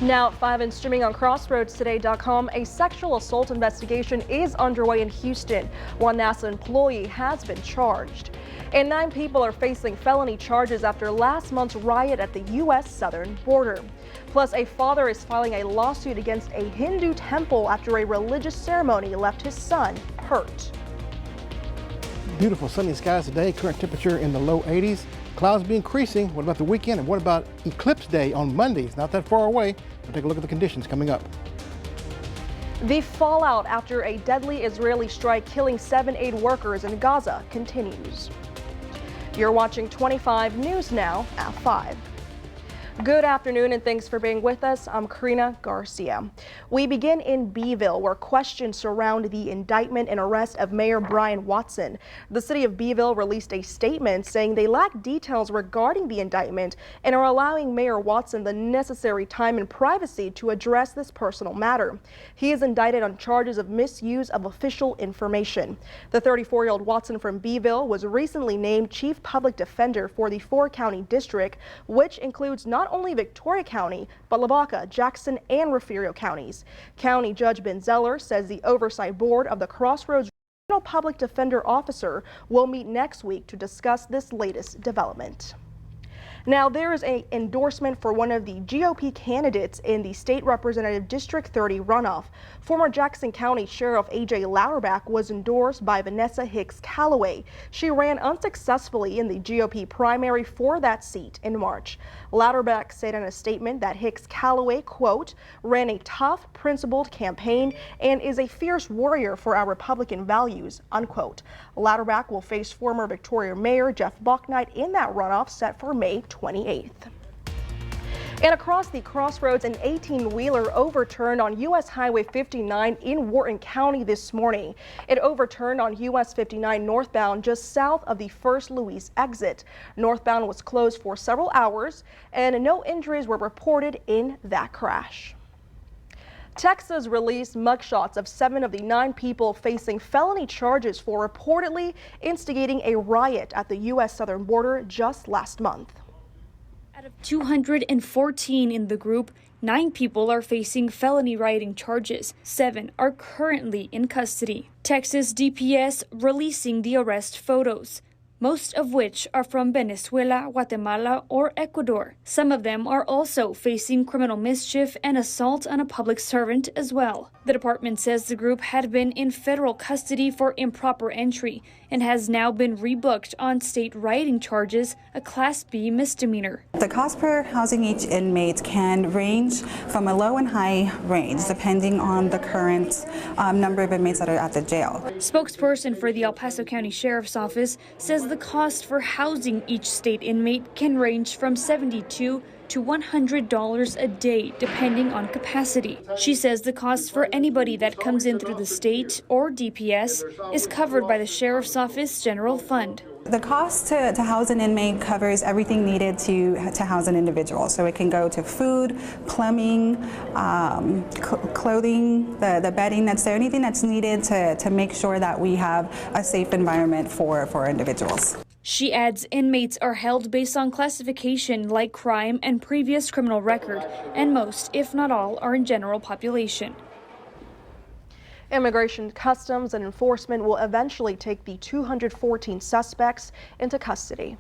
Now at 5 and streaming on CrossroadsToday.com, a sexual assault investigation is underway in Houston. One NASA employee has been charged. And 9 people are facing felony charges after last month's riot at the U.S. southern border. Plus, a father is filing a lawsuit against a Hindu temple after a religious ceremony left his son hurt. Beautiful sunny skies today, current temperature in the low 80s. Clouds be increasing. What about the weekend? And what about Eclipse Day on Monday? It's not that far away. We'll take a look at the conditions coming up. The fallout after a deadly Israeli strike killing 7 aid workers in Gaza continues. You're watching 25 News Now at 5. Good afternoon and thanks for being with us. I'm Karina Garcia. We begin in Beeville, where questions surround the indictment and arrest of Mayor Brian Watson. The city of Beeville released a statement saying they lack details regarding the indictment and are allowing Mayor Watson the necessary time and privacy to address this personal matter. He is indicted on charges of misuse of official information. The 34-year-old Watson from Beeville was recently named Chief Public Defender for the 4-county district, which includes not only Victoria County, but Lavaca, Jackson, and Refugio counties. County Judge Ben Zeller says the oversight board of the Crossroads Regional Public Defender Officer will meet next week to discuss this latest development. Now, there is an endorsement for one of the GOP candidates in the State Representative District 30 runoff. Former Jackson County Sheriff A.J. Louderback was endorsed by Vanessa Hicks Callaway. She ran unsuccessfully in the GOP primary for that seat in March. Louderback said in a statement that Hicks Callaway, quote, ran a tough, principled campaign and is a fierce warrior for our Republican values, unquote. Louderback will face former Victoria Mayor Jeff Bouknight in that runoff set for May 28th. And across the crossroads, an 18-wheeler overturned on U.S. Highway 59 in Wharton County this morning. It overturned on U.S. 59 northbound just south of the First Louis exit. Northbound was closed for several hours and no injuries were reported in that crash. Texas released mugshots of 7 of the 9 people facing felony charges for reportedly instigating a riot at the U.S. southern border just last month. Out of 214 in the group, 9 people are facing felony rioting charges. 7 are currently in custody. Texas DPS releasing the arrest photos, most of which are from Venezuela, Guatemala, or Ecuador. Some of them are also facing criminal mischief and assault on a public servant as well. The department says the group had been in federal custody for improper entry and has now been rebooked on state rioting charges, a Class B misdemeanor. The cost per housing each inmate can range from a low and high range depending on the current number of inmates that are at the jail. Spokesperson for the El Paso County Sheriff's Office says the cost for housing each state inmate can range from $72 to $100 a day, depending on capacity. She says the cost for anybody that comes in through the state or DPS is covered by the Sheriff's Office General Fund. The cost to house an inmate covers everything needed to house an individual. So it can go to food, plumbing, clothing, the bedding that's there, anything that's needed to make sure that we have a safe environment for individuals. She adds inmates are held based on classification like crime and previous criminal record, and most, if not all, are in general population. Immigration, Customs, and Enforcement will eventually take the 214 suspects into custody.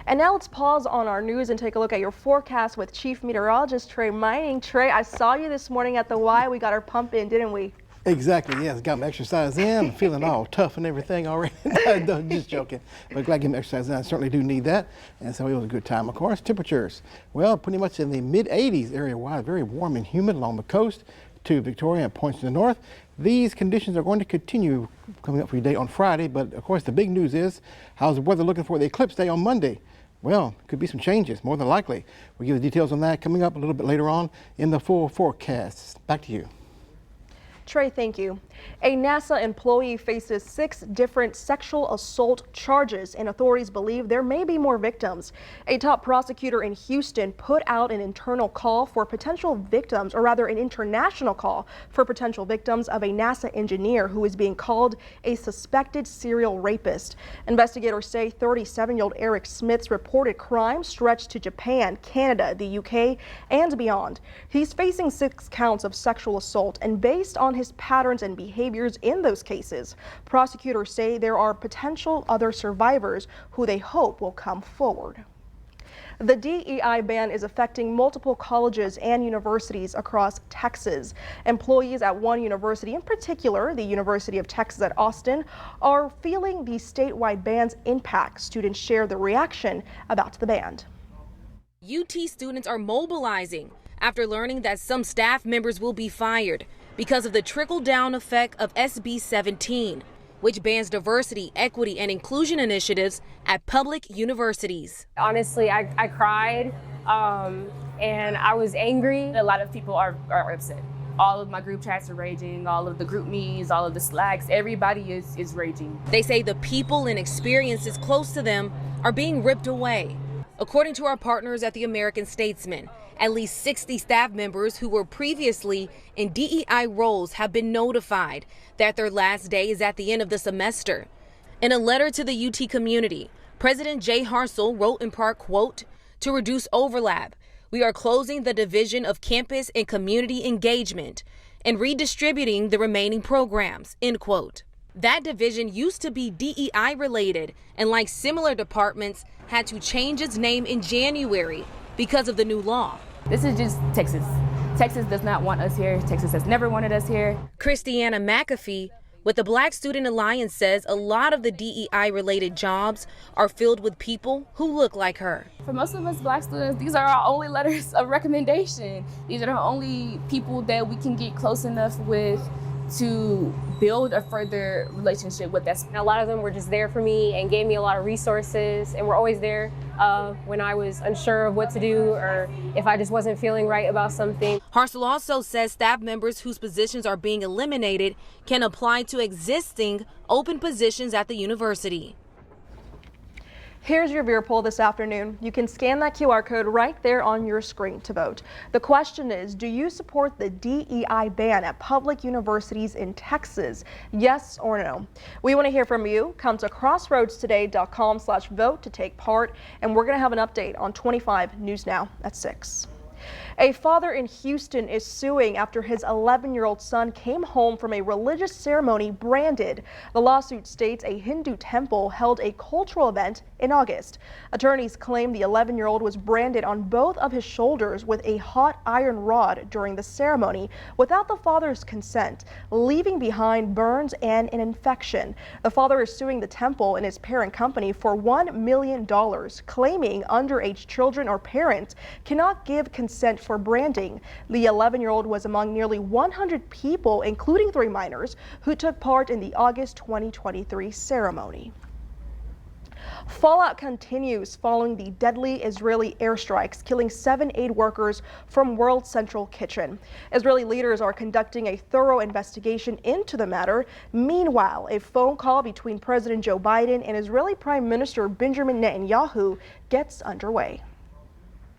And now let's pause on our news and take a look at your forecast with Chief Meteorologist Trey Mining. Trey, I saw you this morning at the Y. We got our pump in, didn't we? Exactly, yes. Got my exercise in. I'm feeling all tough and everything already. No, just joking. But glad to get my exercise in. I certainly do need that. And so it was a good time, of course. Temperatures, well, pretty much in the mid-80s area-wide. Very warm and humid along the coast to Victoria and points to the north. These conditions are going to continue coming up for your day on Friday. But, of course, the big news is, how's the weather looking for the eclipse day on Monday? Well, could be some changes, more than likely. We'll give the details on that coming up a little bit later on in the full forecast. Back to you. Trey, thank you. A NASA employee faces 6 different sexual assault charges, and authorities believe there may be more victims. A top prosecutor in Houston put out an internal call for potential victims, or rather an international call for potential victims of a NASA engineer who is being called a suspected serial rapist. Investigators say 37-year-old Eric Smith's reported crime stretched to Japan, Canada, the UK, and beyond. He's facing 6 counts of sexual assault, and based on his patterns and behaviors in those cases, prosecutors say there are potential other survivors who they hope will come forward. The DEI ban is affecting multiple colleges and universities across Texas. Employees at one university in particular, the University of Texas at Austin, are feeling the statewide ban's impact. Students share the reaction about the ban. UT students are mobilizing after learning that some staff members will be fired because of the trickle-down effect of SB 17, which bans diversity, equity, and inclusion initiatives at public universities. Honestly, I cried and I was angry. A lot of people are upset. All of my group chats are raging, all of the group me's, all of the slacks, everybody is raging. They say the people and experiences close to them are being ripped away. According to our partners at the American Statesman, at least 60 staff members who were previously in DEI roles have been notified that their last day is at the end of the semester. In a letter to the UT community, President Jay Harsel wrote in part, quote, "To reduce overlap, we are closing the Division of Campus and Community Engagement and redistributing the remaining programs," end quote. That division used to be DEI related, and like similar departments, had to change its name in January because of the new law. This is just Texas. Texas does not want us here. Texas has never wanted us here. Christiana McAfee with the Black Student Alliance says a lot of the DEI related jobs are filled with people who look like her. For most of us Black students, these are our only letters of recommendation. These are the only people that we can get close enough with to build a further relationship with us. A lot of them were just there for me and gave me a lot of resources, and were always there when I was unsure of what to do or if I just wasn't feeling right about something. Harsel also says staff members whose positions are being eliminated can apply to existing open positions at the university. Here's your viewer poll this afternoon. You can scan that QR code right there on your screen to vote. The question is, do you support the DEI ban at public universities in Texas? Yes or no? We want to hear from you. Come to crossroadstoday.com/vote to take part, and we're going to have an update on 25 News Now at 6. A father in Houston is suing after his 11-year-old son came home from a religious ceremony branded. The lawsuit states a Hindu temple held a cultural event in August. Attorneys claim the 11-year-old was branded on both of his shoulders with a hot iron rod during the ceremony without the father's consent, leaving behind burns and an infection. The father is suing the temple and his parent company for $1 million, claiming underage children or parents cannot give consent for branding. The 11-year-old was among nearly 100 people, including 3 minors, who took part in the August 2023 ceremony. Fallout continues following the deadly Israeli airstrikes, killing 7 aid workers from World Central Kitchen. Israeli leaders are conducting a thorough investigation into the matter. Meanwhile, a phone call between President Joe Biden and Israeli Prime Minister Benjamin Netanyahu gets underway.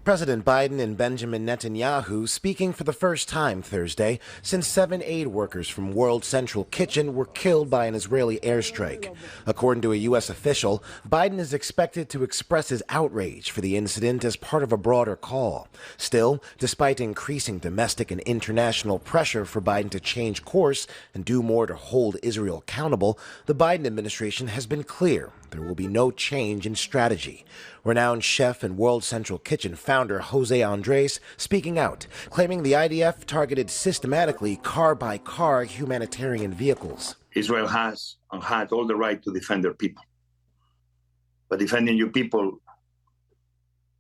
President Biden and Benjamin Netanyahu speaking for the first time Thursday since 7 aid workers from World Central Kitchen were killed by an Israeli airstrike. According to a U.S. official, Biden is expected to express his outrage for the incident as part of a broader call. Still, despite increasing domestic and international pressure for Biden to change course and do more to hold Israel accountable, the Biden administration has been clear there will be no change in strategy. Renowned chef and World Central Kitchen founder Jose Andres speaking out, claiming the IDF targeted systematically car-by-car humanitarian vehicles. Israel has and had all the right to defend their people. But defending your people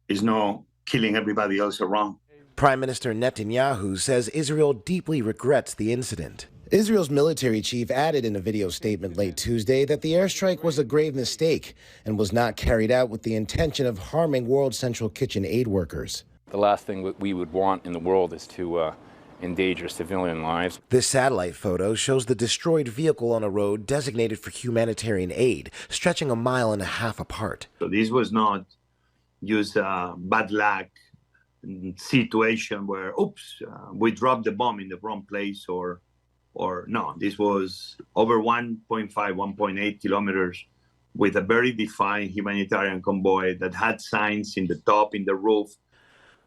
is not killing everybody else around. Prime Minister Netanyahu says Israel deeply regrets the incident. Israel's military chief added in a video statement late Tuesday that the airstrike was a grave mistake and was not carried out with the intention of harming World Central Kitchen aid workers. The last thing we would want in the world is to endanger civilian lives. This satellite photo shows the destroyed vehicle on a road designated for humanitarian aid, stretching 1.5 miles apart. So this was not just a bad luck situation where, oops, we dropped the bomb in the wrong place, or no, this was over 1.5, 1.8 kilometers with a very defined humanitarian convoy that had signs in the top, in the roof.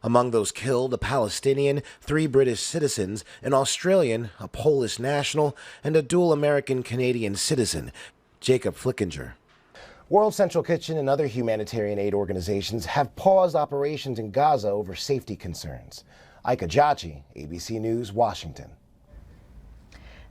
Among those killed, a Palestinian, 3 British citizens, an Australian, a Polish national, and a dual American-Canadian citizen, Jacob Flickinger. World Central Kitchen and other humanitarian aid organizations have paused operations in Gaza over safety concerns. Ika Jachi, ABC News, Washington.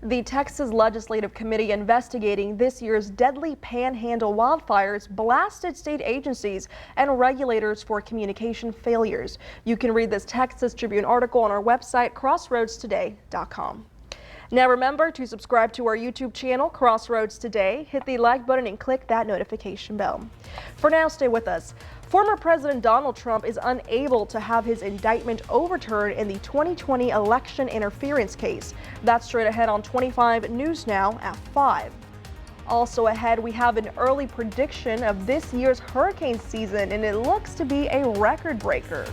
The Texas Legislative Committee investigating this year's deadly Panhandle wildfires blasted state agencies and regulators for communication failures. You can read this Texas Tribune article on our website, crossroadstoday.com. Now remember to subscribe to our YouTube channel, Crossroads Today. Hit the like button and click that notification bell. For now, stay with us. Former President Donald Trump is unable to have his indictment overturned in the 2020 election interference case. That's straight ahead on 25 News Now at 5. Also ahead, we have an early prediction of this year's hurricane season, and it looks to be a record breaker.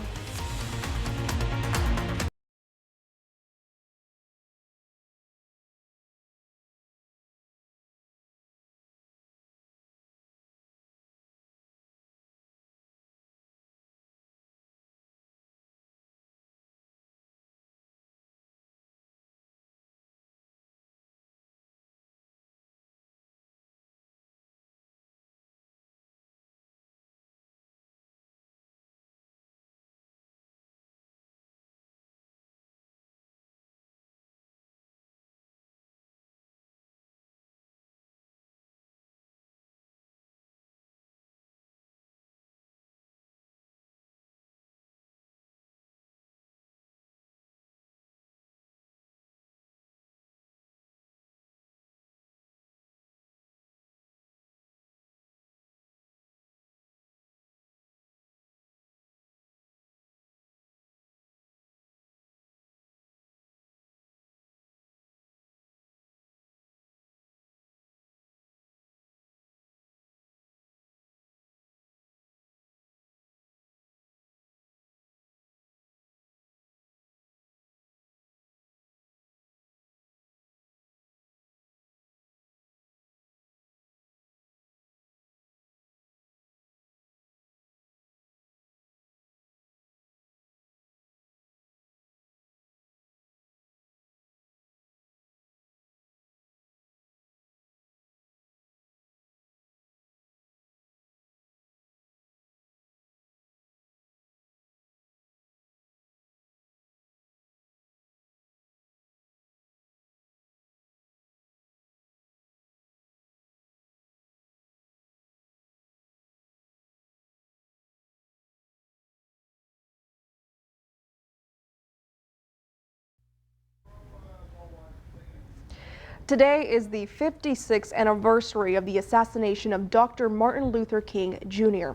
Today is the 56th anniversary of the assassination of Dr. Martin Luther King Jr.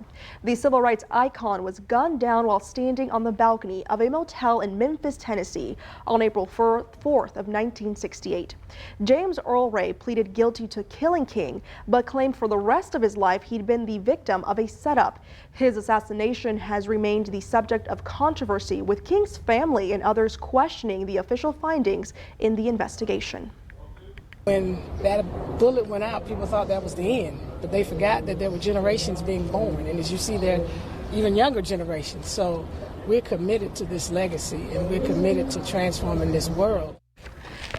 The civil rights icon was gunned down while standing on the balcony of a motel in Memphis, Tennessee on April 4th of 1968. James Earl Ray pleaded guilty to killing King, but claimed for the rest of his life he'd been the victim of a setup. His assassination has remained the subject of controversy, with King's family and others questioning the official findings in the investigation. When that bullet went out, people thought that was the end, but they forgot that there were generations being born, and as you see, there are even younger generations. So we're committed to this legacy, and we're committed to transforming this world.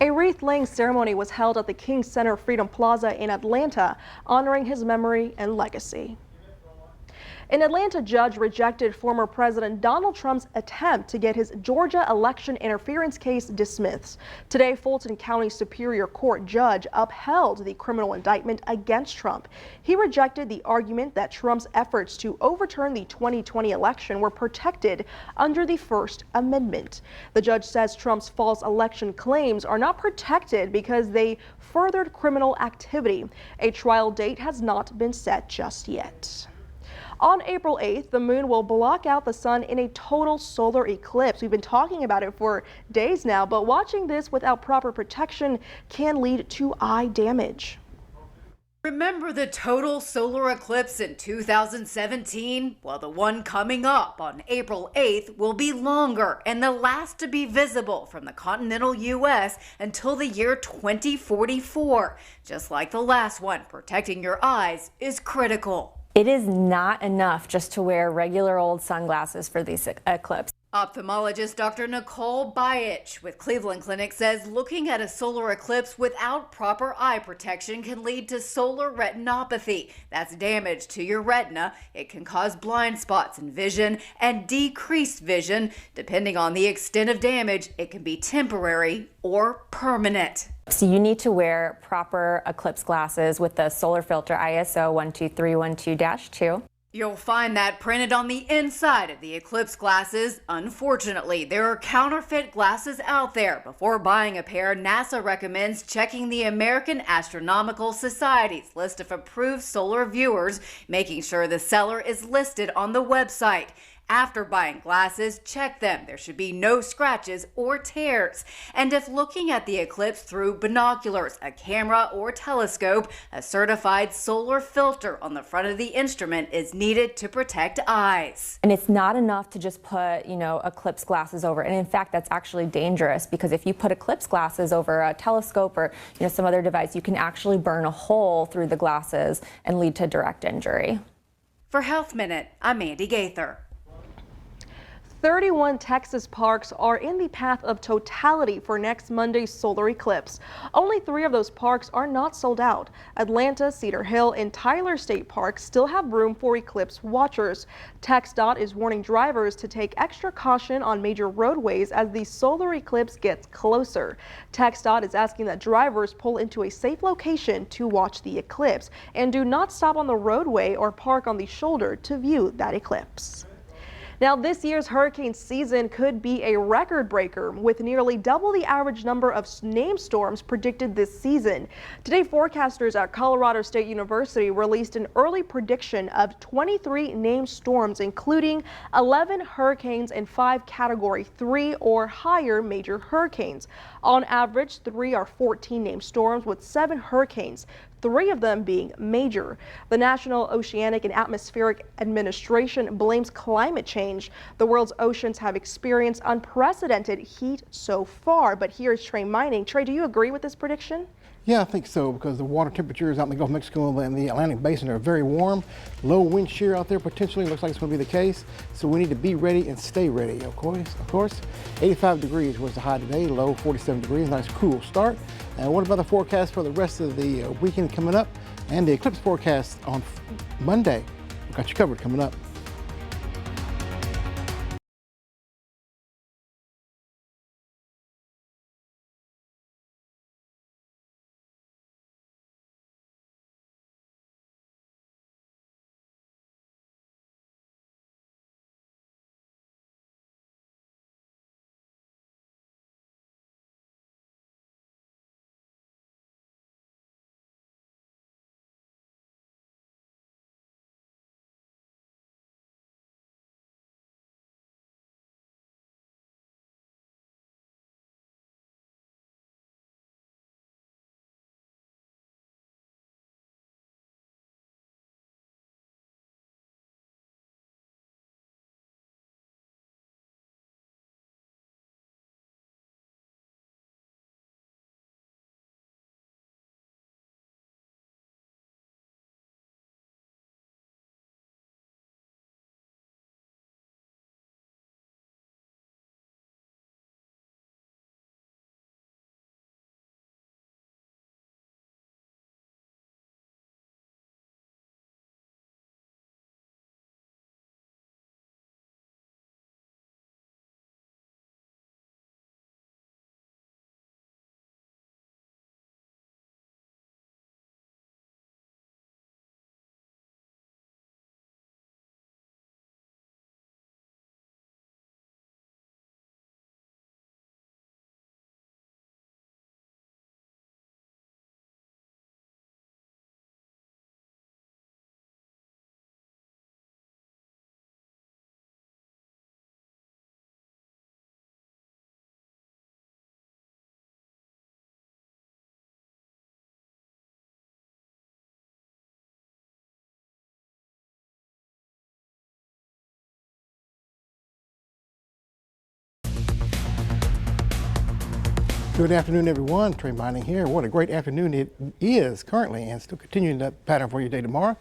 A wreath-laying ceremony was held at the King Center Freedom Plaza in Atlanta, honoring his memory and legacy. An Atlanta judge rejected former President Donald Trump's attempt to get his Georgia election interference case dismissed. Today, Fulton County Superior Court judge upheld the criminal indictment against Trump. He rejected the argument that Trump's efforts to overturn the 2020 election were protected under the First Amendment. The judge says Trump's false election claims are not protected because they furthered criminal activity. A trial date has not been set just yet. On April 8th, the moon will block out the sun in a total solar eclipse. We've been talking about it for days now, but watching this without proper protection can lead to eye damage. Remember the total solar eclipse in 2017? Well, the one coming up on April 8th will be longer and the last to be visible from the continental U.S. until the year 2044. Just like the last one, protecting your eyes is critical. It is not enough just to wear regular old sunglasses for these eclipse. Ophthalmologist Dr. Nicole Bayich with Cleveland Clinic says looking at a solar eclipse without proper eye protection can lead to solar retinopathy. That's damage to your retina. It can cause blind spots in vision and decreased vision. Depending on the extent of damage, it can be temporary or permanent. So you need to wear proper eclipse glasses with the solar filter ISO 12312-2. You'll find that printed on the inside of the eclipse glasses. Unfortunately, there are counterfeit glasses out there. Before buying a pair, NASA recommends checking the American Astronomical Society's list of approved solar viewers, making sure the seller is listed on the website. After buying glasses, check them. There should be no scratches or tears. And if looking at the eclipse through binoculars, a camera, or telescope, a certified solar filter on the front of the instrument is needed to protect eyes. And it's not enough to just put, eclipse glasses over. And in fact, that's actually dangerous because if you put eclipse glasses over a telescope or, some other device, you can actually burn a hole through the glasses and lead to direct injury. For Health Minute, I'm Andy Gaither. 31 Texas parks are in the path of totality for next Monday's solar eclipse. Only 3 of those parks are not sold out. Atlanta, Cedar Hill, and Tyler State Park still have room for eclipse watchers. TxDOT is warning drivers to take extra caution on major roadways as the solar eclipse gets closer. TxDOT is asking that drivers pull into a safe location to watch the eclipse and do not stop on the roadway or park on the shoulder to view that eclipse. Now, this year's hurricane season could be a record breaker with nearly double the average number of named storms predicted this season. Today, forecasters at Colorado State University released an early prediction of 23 named storms, including 11 hurricanes and 5 Category 3 or higher major hurricanes. On average, 3 are 14 named storms with 7 hurricanes, 3 of them being major. The National Oceanic and Atmospheric Administration blames climate change. The world's oceans have experienced unprecedented heat so far. But here's Trey Mining. Trey, do you agree with this prediction? Yeah, I think so, because the water temperatures out in the Gulf of Mexico and the Atlantic Basin are very warm. Low wind shear out there potentially looks like it's going to be the case. So we need to be ready and stay ready, of course. 85 degrees was the high today, low 47 degrees. Nice cool start. And what about the forecast for the rest of the weekend coming up and the eclipse forecast on Monday? We've got you covered coming up. Good afternoon, everyone. Trey Mining here. What a great afternoon it is currently, and still continuing that pattern for your day tomorrow.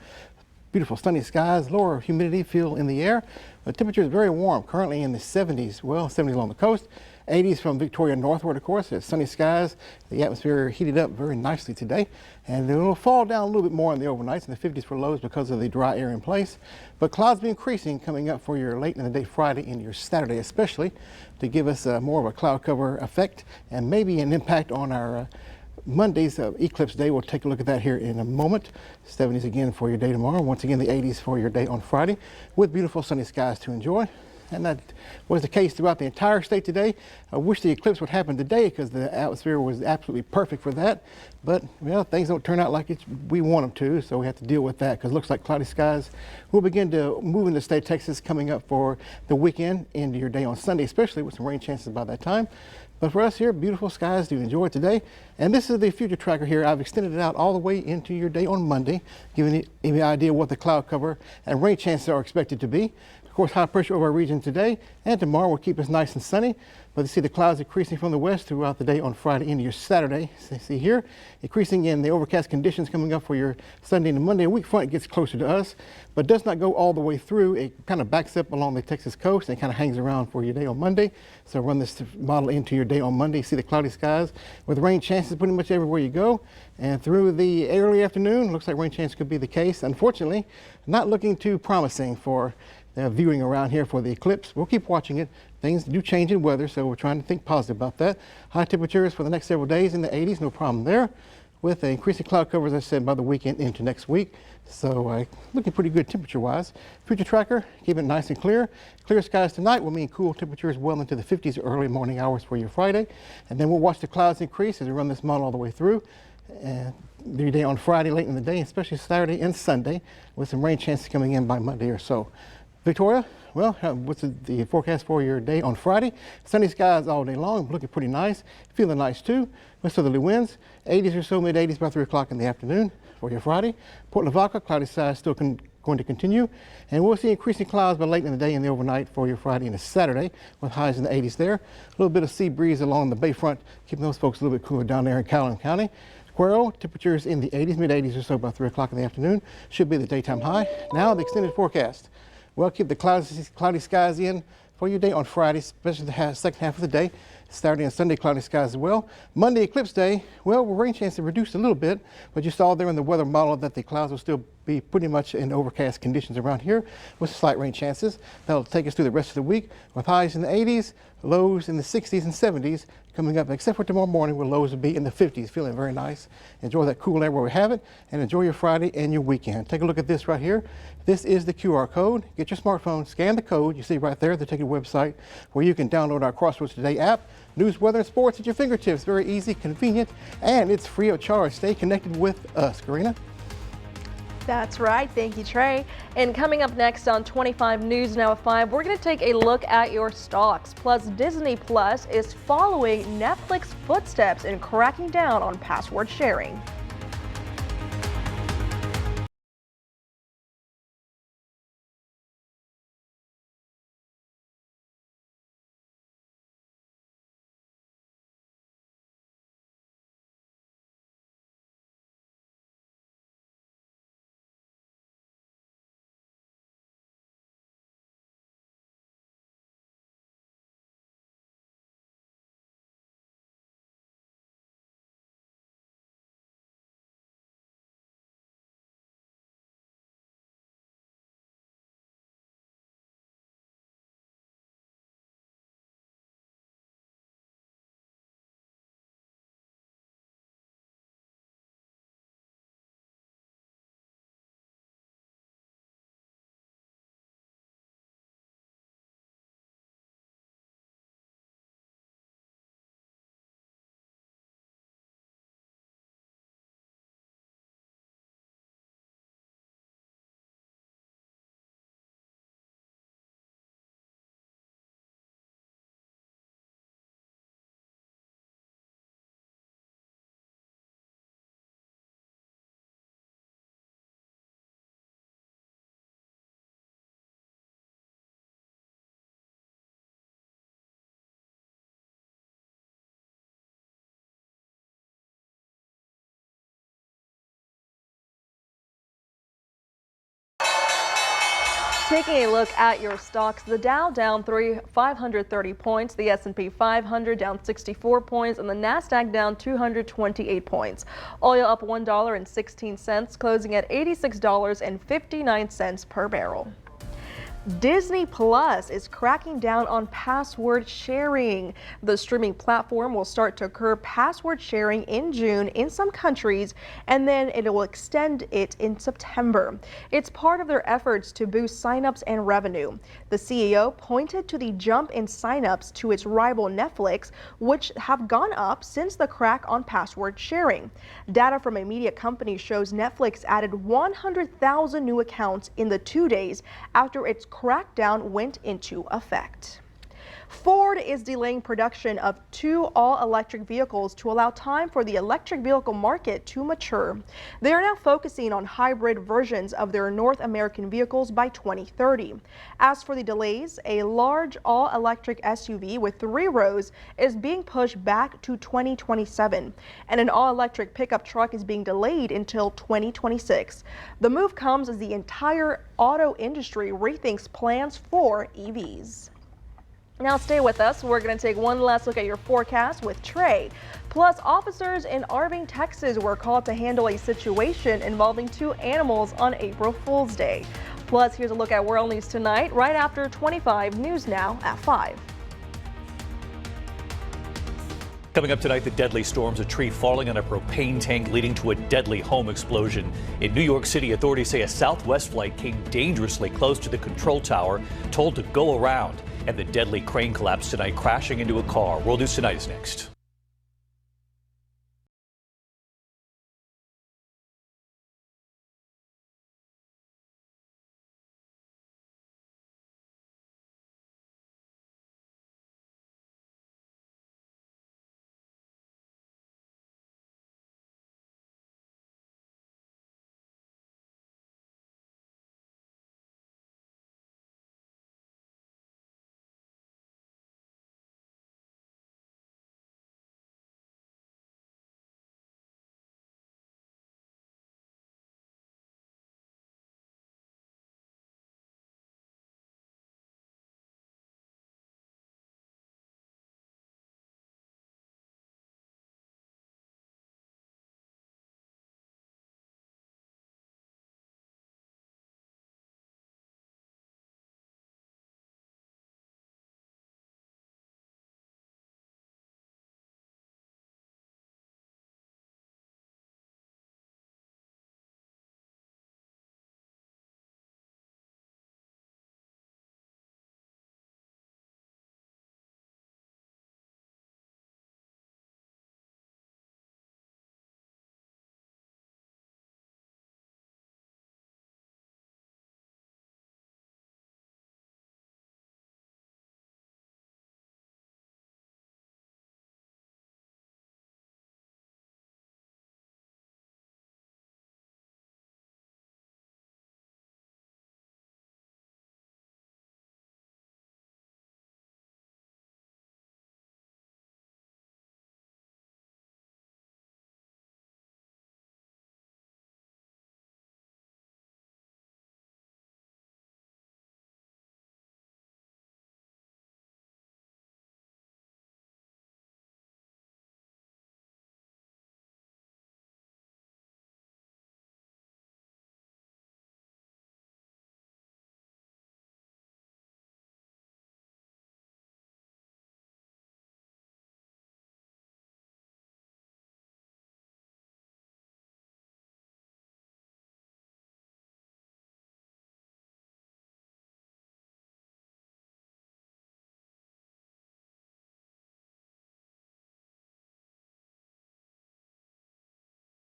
Beautiful sunny skies, lower humidity feel in the air. The temperature is very warm, currently in the 70s. Well, 70s along the coast, 80s from Victoria northward, of course. It's sunny skies. The atmosphere heated up very nicely today, and it will fall down a little bit more in the overnights in the 50s for lows because of the dry air in place. But clouds be increasing coming up for your late in the day Friday and your Saturday, especially to give us more of a cloud cover effect and maybe an impact on our Monday's eclipse day. We'll take a look at that here in a moment. 70s again for your day tomorrow. Once again, the 80s for your day on Friday with beautiful sunny skies to enjoy. And that was the case throughout the entire state today. I wish the eclipse would happen today because the atmosphere was absolutely perfect for that. But, well, things don't turn out like we want them to, so we have to deal with that because it looks like cloudy skies will begin to move into the state of Texas coming up for the weekend into your day on Sunday, especially with some rain chances by that time. But for us here, beautiful skies to enjoy today. And this is the future tracker here. I've extended it out all the way into your day on Monday, giving you an idea what the cloud cover and rain chances are expected to be. Of course, high pressure over our region today and tomorrow will keep us nice and sunny. But you see the clouds increasing from the west throughout the day on Friday into your Saturday. So you see here, increasing in the overcast conditions coming up for your Sunday and Monday. A weak front gets closer to us, but does not go all the way through. It kind of backs up along the Texas coast and kind of hangs around for your day on Monday. So run this model into your day on Monday. See the cloudy skies with rain chances pretty much everywhere you go. And through the early afternoon, looks like rain chance could be the case. Unfortunately, not looking too promising for viewing around here for the eclipse. We'll keep watching it. Things do change in weather, so we're trying to think positive about that. High temperatures for the next several days in the 80s, no problem there. With increasing cloud cover, as I said, by the weekend into next week. So looking pretty good temperature-wise. Future tracker, keep it nice and clear. Clear skies tonight will mean cool temperatures well into the 50s early morning hours for your Friday. And then we'll watch the clouds increase as we run this model all the way through. And your day on Friday late in the day, especially Saturday and Sunday, with some rain chances coming in by Monday or so. Victoria, well, what's the forecast for your day on Friday? Sunny skies all day long, looking pretty nice. Feeling nice too. With southerly winds, 80s or so, mid-80s by 3 o'clock in the afternoon for your Friday. Port Lavaca, cloudy skies still going to continue. And we'll see increasing clouds by late in the day and the overnight for your Friday and Saturday with highs in the 80s there. A little bit of sea breeze along the bayfront, keeping those folks a little bit cooler down there in Calhoun County. Cuero, temperatures in the 80s, mid-80s or so by 3 o'clock in the afternoon. Should be the daytime high. Now the extended forecast. Well, keep the cloudy skies in for your day on Friday, especially the second half of the day. Saturday and Sunday, cloudy skies as well. Monday, eclipse day, well, rain chances reduced a little bit, but you saw there in the weather model that the clouds will still be pretty much in overcast conditions around here with slight rain chances. That'll take us through the rest of the week with highs in the 80s, lows in the 60s and 70s coming up, except for tomorrow morning where lows will be in the 50s, feeling very nice. Enjoy that cool air where we have it, and enjoy your Friday and your weekend. Take a look at this right here. This is the QR code. Get your smartphone, scan the code. You see right there, they take you to a website where you can download our Crossroads Today app. News, weather, and sports at your fingertips. Very easy, convenient, and it's free of charge. Stay connected with us. Karina? That's right. Thank you, Trey. And coming up next on 25 News Now at 5, we're going to take a look at your stocks. Plus, Disney Plus is following Netflix footsteps in cracking down on password sharing. Taking a look at your stocks, the Dow down 530 points, the S&P 500 down 64 points, and the Nasdaq down 228 points. Oil up $1.16, closing at $86.59 per barrel. Disney Plus is cracking down on password sharing. The streaming platform will start to curb password sharing in June in some countries, and then it will extend it in September. It's part of their efforts to boost signups and revenue. The CEO pointed to the jump in signups to its rival Netflix, which have gone up since the crack on password sharing. Data from a media company shows Netflix added 100,000 new accounts in the 2 days after its crackdown went into effect. Ford is delaying production of 2 all-electric vehicles to allow time for the electric vehicle market to mature. They are now focusing on hybrid versions of their North American vehicles by 2030. As for the delays, a large all-electric SUV with 3 rows is being pushed back to 2027, and an all-electric pickup truck is being delayed until 2026. The move comes as the entire auto industry rethinks plans for EVs. Now stay with us. We're going to take one last look at your forecast with Trey. Plus, officers in Irving, Texas were called to handle a situation involving 2 animals on April Fool's Day. Plus, here's a look at World News tonight, right after 25 News Now at 5. Coming up tonight, the deadly storms, a tree falling on a propane tank leading to a deadly home explosion. In New York City, authorities say a Southwest flight came dangerously close to the control tower, told to go around. And the deadly crane collapse tonight, crashing into a car. World News Tonight is next.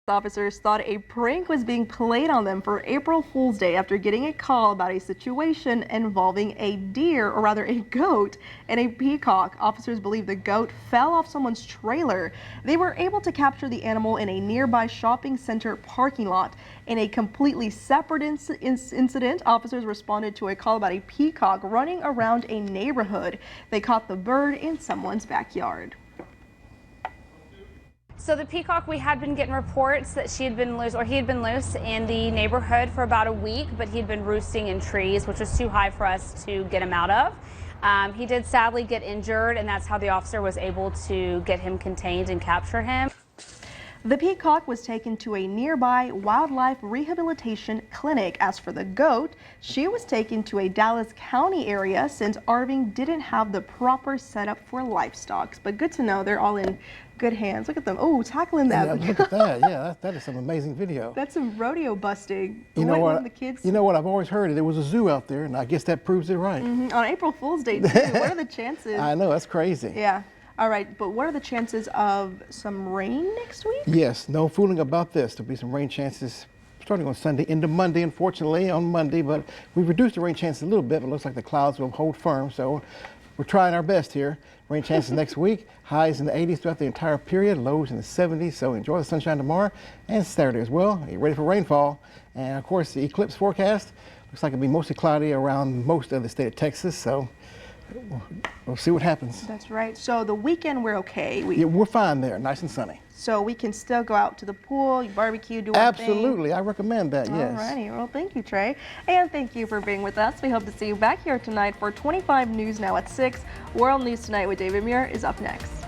Officers thought a prank was being played on them for April Fool's Day after getting a call about a situation involving a deer, or rather a goat, and a peacock. Officers believe the goat fell off someone's trailer. They were able to capture the animal in a nearby shopping center parking lot. In a completely separate incident, officers responded to a call about a peacock running around a neighborhood. They caught the bird in someone's backyard. So the peacock, we had been getting reports that she had been loose, or he had been loose in the neighborhood for about a week, but he'd been roosting in trees, which was too high for us to get him out of. He did sadly get injured, and that's how the officer was able to get him contained and capture him. The peacock was taken to a nearby wildlife rehabilitation clinic. As for the goat, she was taken to a Dallas County area since Arving didn't have the proper setup for livestock. But good to know they're all in good hands. Look at them. Oh, tackling that. Yeah, look at that. Yeah, that is some amazing video. That's some rodeo busting. You know what? The kids... You know what? I've always heard it. There was a zoo out there, and I guess that proves it right. On April Fool's Day, too. What are the chances? I know, that's crazy. Yeah. All right, but what are the chances of some rain next week? Yes, no fooling about this. There'll be some rain chances starting on Sunday into Monday, unfortunately, on Monday, but we've reduced the rain chances a little bit, but it looks like the clouds will hold firm, so we're trying our best here. Rain chances next week, highs in the 80s throughout the entire period, lows in the 70s, so enjoy the sunshine tomorrow and Saturday as well. Get ready for rainfall. And of course, the eclipse forecast looks like it'll be mostly cloudy around most of the state of Texas, so we'll see what happens. That's right. So the weekend, we're okay. Yeah, we're fine there, nice and sunny. So we can still go out to the pool, barbecue, do our thing. Absolutely, I recommend that, yes. All righty. Well, thank you, Trey. And thank you for being with us. We hope to see you back here tonight for 25 News Now at 6. World News Tonight with David Muir is up next.